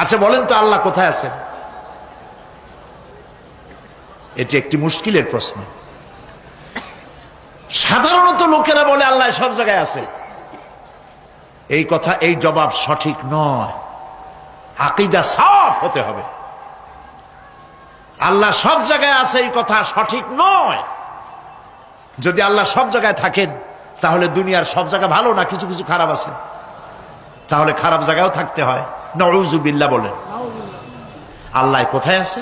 আচ্ছা বলেন তো আল্লাহ কোথায় আছেন? এটি একটি মুশকিলের প্রশ্ন। সাধারণত লোকেরা বলে আল্লাহ সব জায়গায় আছে। এই কথা, এই জবাব সঠিক নয়। আকীদা সাফ হতে হবে। আল্লাহ সব জায়গায় আছে এই কথা সঠিক নয়। যদি আল্লাহ সব জায়গায় থাকেন তাহলে দুনিয়ার সব জায়গা ভালো না, কিছু কিছু খারাপ আছে। তাহলে খারাপ জায়গায়ও থাকতে হয়। নাউযুবিল্লাহ বলেন। আল্লাহ কোথায় আছে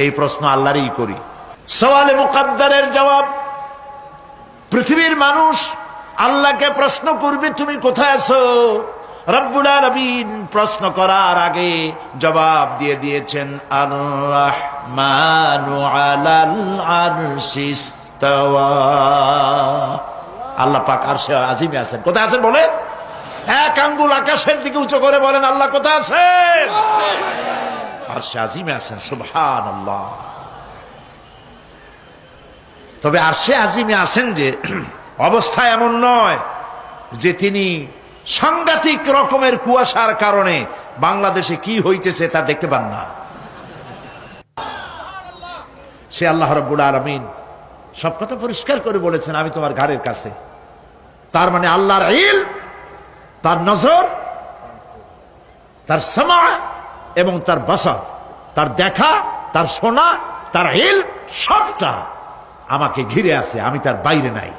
এই প্রশ্ন আল্লাহরই করি। সওয়ালে মুকাদ্দারের জবাব, পৃথিবীর মানুষ আল্লাহকে প্রশ্ন করবে তুমি কোথায় আছো। রব্বুল আলামিন প্রশ্ন করার আগে জবাব দিয়ে দিয়েছেন, আর রাহমানু আলাল আরশি ইস্তাওয়া। আল্লাহ পাক আরশে আজিমে আছেন। কোথায় আছেন বলে? এক আঙ্গুল আকাশের দিকে উঁচু করে বলেন আল্লাহ কোথায় আছেন? আরশে আজিমে আছেন। সুবহানাল্লাহ। তবে আরশে আজিমে আছেন যে অবস্থা এমন নয় যে তিনি সাংঘাতিক রকমের কুয়াশার কারণে বাংলাদেশে কি হইতেছে তা দেখতে পান না। সে আল্লাহ রাব্বুল আলামিন সব কথা পরিষ্কার করে বলেছেন, আমি তোমার ঘাড়ের কাছে। তার মানে আল্লাহর ইলম, তার নজর, তার সামা এবং তার বসর, তার দেখা, তার শোনা, তার ইলম সবটা আমাকে ঘিরে আছে, আমি তার বাইরে নাই।